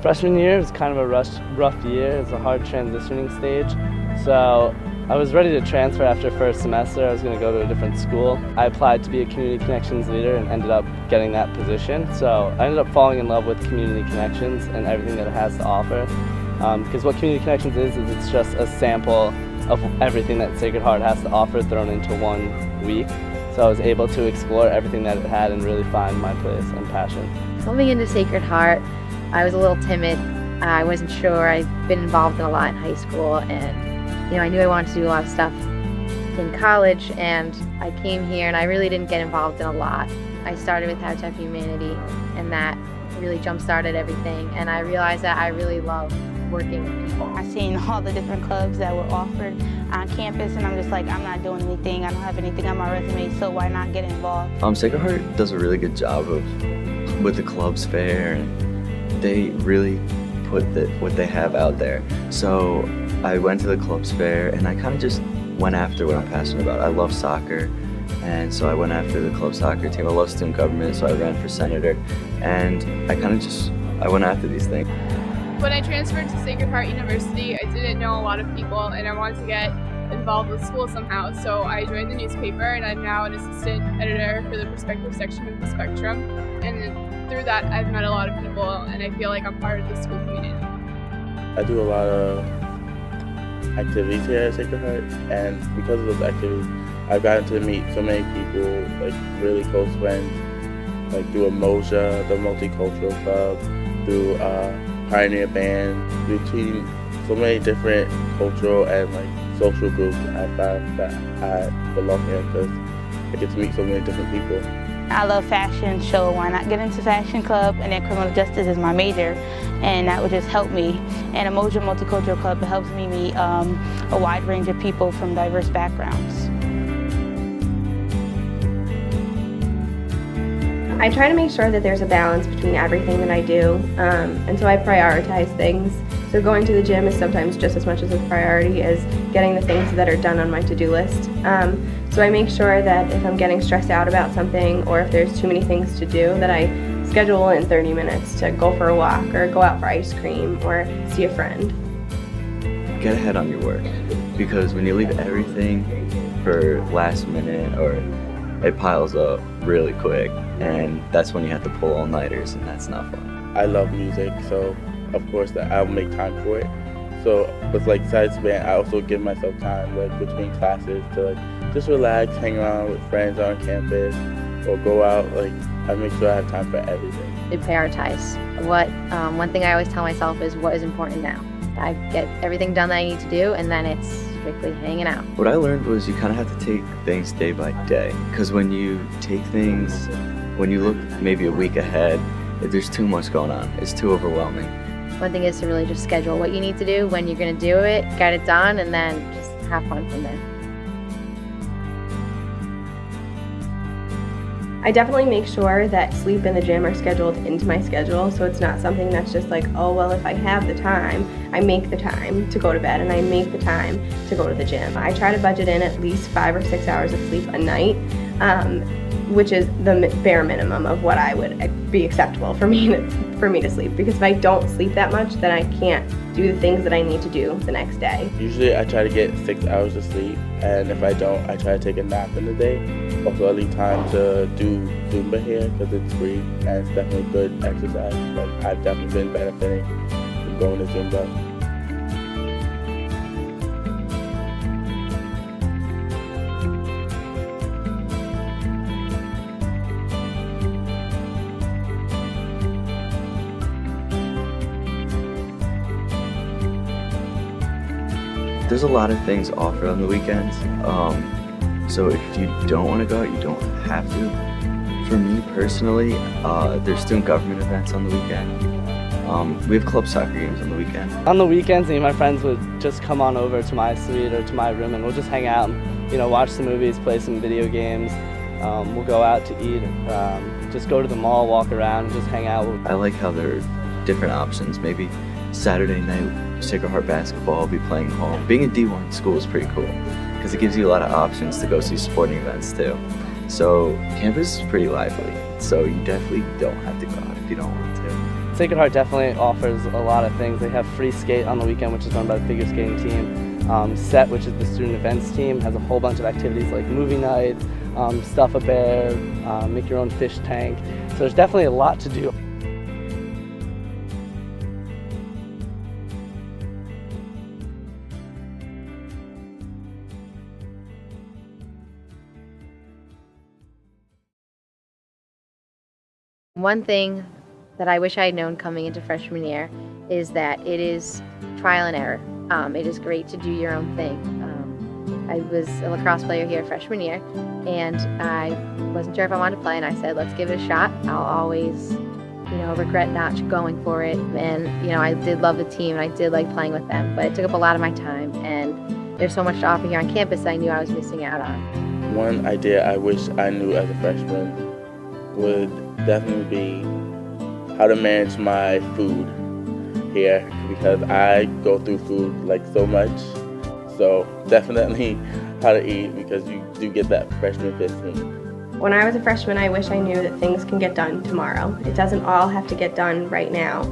Freshman year was kind of a rough year. It was a hard transitioning stage. So I was ready to transfer after first semester. I was going to go to a different school. I applied to be a community connections leader and ended up getting that position. So I ended up falling in love with community connections and everything that it has to offer. Because what community connections is it's just a sample of everything that Sacred Heart has to offer thrown into 1 week. So I was able to explore everything that it had and really find my place and passion. Coming into Sacred Heart, I was a little timid. I wasn't sure. I'd been involved in a lot in high school, and I knew I wanted to do a lot of stuff in college, and I came here and I really didn't get involved in a lot. I started with Habitat for Humanity, and that really jump-started everything, and I realized that I really love working with people. I've seen all the different clubs that were offered on campus, and I'm just like, I'm not doing anything. I don't have anything on my resume, so why not get involved? Sacred Heart does a really good job with the clubs fair, and they really put what they have out there. So I went to the clubs fair, and I kind of just went after what I'm passionate about. I love soccer, and so I went after the club soccer team. I love student government, so I ran for senator, and I went after these things. When I transferred to Sacred Heart University, I didn't know a lot of people, and I wanted to get involved with school somehow. So I joined the newspaper, and I'm now an assistant editor for the perspective section of the Spectrum. And through that, I've met a lot of people, and I feel like I'm part of the school community. I do a lot of activities here at Sacred Heart, and because of those activities, I've gotten to meet so many people, like really close friends, like through Emoja, the multicultural club, through Pioneer Band, between so many different cultural and social groups. I found that I belong here because I get to meet so many different people. I love fashion, so why not get into fashion club? And then criminal justice is my major, and that would just help me. And Emoja Multicultural Club helps me meet a wide range of people from diverse backgrounds. I try to make sure that there's a balance between everything that I do, and so I prioritize things. So going to the gym is sometimes just as much as a priority as getting the things that are done on my to-do list. So I make sure that if I'm getting stressed out about something, or if there's too many things to do, that I schedule in 30 minutes to go for a walk or go out for ice cream or see a friend. Get ahead on your work, because when you leave everything for last minute, or it piles up really quick, and that's when you have to pull all-nighters, and that's not fun. I love music, so of course I'll make time for it. So with besides band, I also give myself time between classes to just relax, hang around with friends on campus, or go out. I make sure I have time for everything. I prioritize. One thing I always tell myself is what is important now. I get everything done that I need to do, and then it's strictly hanging out. What I learned was you kind of have to take things day by day, because when you take things, when you look maybe a week ahead, there's too much going on. It's too overwhelming. One thing is to really just schedule what you need to do, when you're going to do it, get it done, and then just have fun from there. I definitely make sure that sleep and the gym are scheduled into my schedule, so it's not something that's just oh, well, if I have the time, I make the time to go to bed, and I make the time to go to the gym. I try to budget in at least 5 or 6 hours of sleep a night, which is the bare minimum of what I would be acceptable for me to sleep. Because if I don't sleep that much, then I can't do the things that I need to do the next day. Usually I try to get 6 hours of sleep, and if I don't, I try to take a nap in the day. Also, I leave time to do Zumba here because it's free, and it's definitely good exercise. I've definitely been benefiting from going to Zumba. There's a lot of things offered on the weekends, so if you don't want to go out, you don't have to. For me personally, there's student government events on the weekend. We have club soccer games on the weekend. On the weekends, me and my friends would just come on over to my suite or to my room, and we'll just hang out and watch some movies, play some video games. We'll go out to eat, just go to the mall, walk around, and just hang out. I like how there are different options. Maybe Saturday night, Sacred Heart basketball, I'll be playing home. Being a D1 school is pretty cool because it gives you a lot of options to go see sporting events too. So campus is pretty lively, so you definitely don't have to go out if you don't want to. Sacred Heart definitely offers a lot of things. They have free skate on the weekend, which is run by the figure skating team. SET, which is the student events team, has a whole bunch of activities like movie nights, stuff a bear, make your own fish tank. So there's definitely a lot to do. One thing that I wish I had known coming into freshman year is that it is trial and error. It is great to do your own thing. I was a lacrosse player here freshman year, and I wasn't sure if I wanted to play, and I said, let's give it a shot. I'll always, regret not going for it. And, I did love the team, and I did like playing with them, but it took up a lot of my time, and there's so much to offer here on campus that I knew I was missing out on. One idea I wish I knew as a freshman would definitely be how to manage my food here, because I go through food like so much. So definitely how to eat, because you do get that freshman 15. When I was a freshman, I wish I knew that things can get done tomorrow. It doesn't all have to get done right now.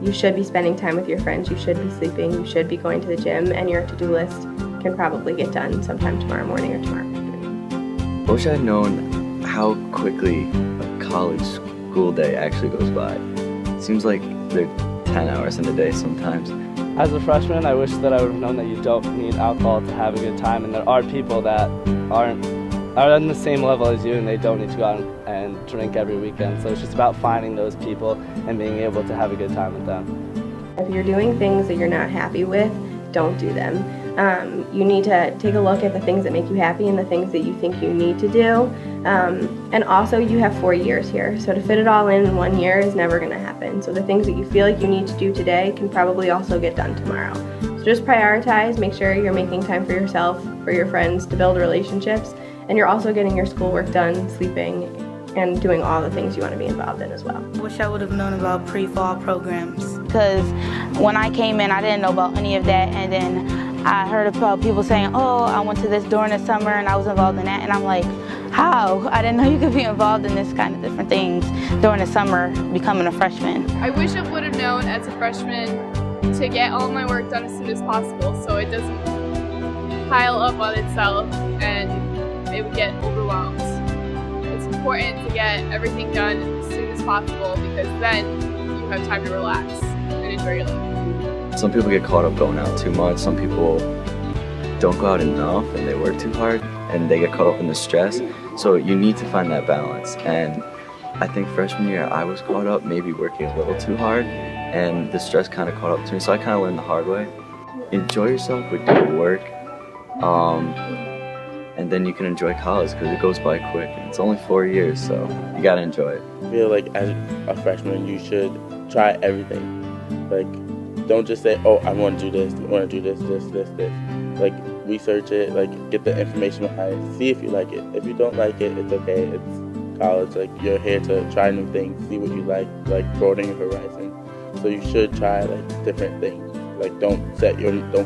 You should be spending time with your friends, you should be sleeping, you should be going to the gym, and your to-do list can probably get done sometime tomorrow morning or tomorrow afternoon. I wish I'd known how quickly a college school day actually goes by. It seems like they're 10 hours in a day sometimes. As a freshman, I wish that I would have known that you don't need alcohol to have a good time, and there are people that are on the same level as you, and they don't need to go out and drink every weekend. So it's just about finding those people and being able to have a good time with them. If you're doing things that you're not happy with, don't do them. You need to take a look at the things that make you happy and the things that you think you need to do. And also, you have 4 years here, so to fit it all in 1 year is never going to happen. So the things that you feel like you need to do today can probably also get done tomorrow. So just prioritize, make sure you're making time for yourself, for your friends, to build relationships, and you're also getting your schoolwork done, sleeping, and doing all the things you want to be involved in as well. I wish I would have known about pre-fall programs, because when I came in, I didn't know about any of that, and then I heard about people saying, oh, I went to this during the summer and I was involved in that, and I'm like, how? I didn't know you could be involved in this kind of different things during the summer becoming a freshman. I wish I would have known as a freshman to get all my work done as soon as possible so it doesn't pile up on itself and it would get overwhelmed. It's important to get everything done as soon as possible, because then you have time to relax and enjoy your life. Some people get caught up going out too much. Some people don't go out enough and they work too hard and they get caught up in the stress. So you need to find that balance. And I think freshman year I was caught up maybe working a little too hard, and the stress kind of caught up to me. So I kind of learned the hard way. Enjoy yourself with your work. And then you can enjoy college, because it goes by quick. And it's only 4 years, so you gotta enjoy it. I feel like as a freshman, you should try everything. Like, don't just say, oh, I want to do this, I want to do this. Like, research it, like, get the information behind it, see if you like it. If you don't like it, it's okay. It's college. Like, you're here to try new things, see what you like broaden your horizon. So you should try, like, different things. Like, don't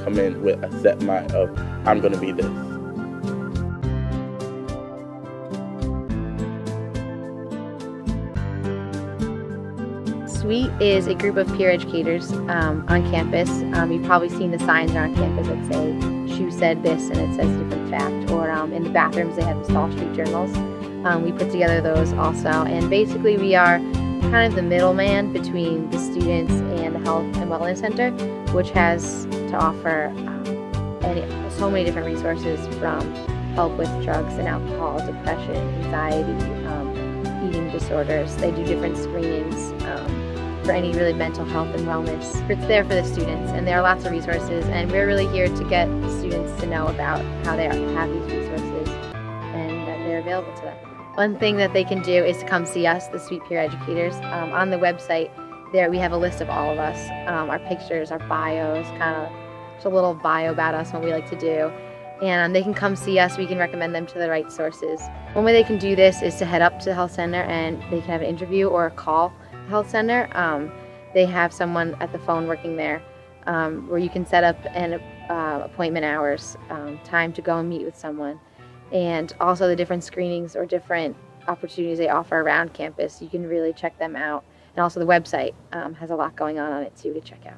come in with a set mind of, I'm gonna be this. SHU is a group of peer educators on campus. You've probably seen the signs around campus that say, SHU said this, and it says a different fact. Or in the bathrooms, they have the Stall Street journals. We put together those also. And basically, we are kind of the middleman between the students and the Health and Wellness Center, which has to offer so many different resources, from help with drugs and alcohol, depression, anxiety, eating disorders. They do different screenings for any really mental health and wellness. It's there for the students, and there are lots of resources, and we're really here to get the students to know about how they have these resources and that they're available to them. One thing that they can do is to come see us, the SHU peer educators. On the website, there we have a list of all of us, our pictures, our bios, kind of just a little bio about us, what we like to do. And they can come see us. We can recommend them to the right sources. One way they can do this is to head up to the health center, and they can have an interview or a call the health center. They have someone at the phone working there, where you can set up an appointment hours, time to go and meet with someone. And also the different screenings or different opportunities they offer around campus. You can really check them out And also the website has a lot going on it too to check out.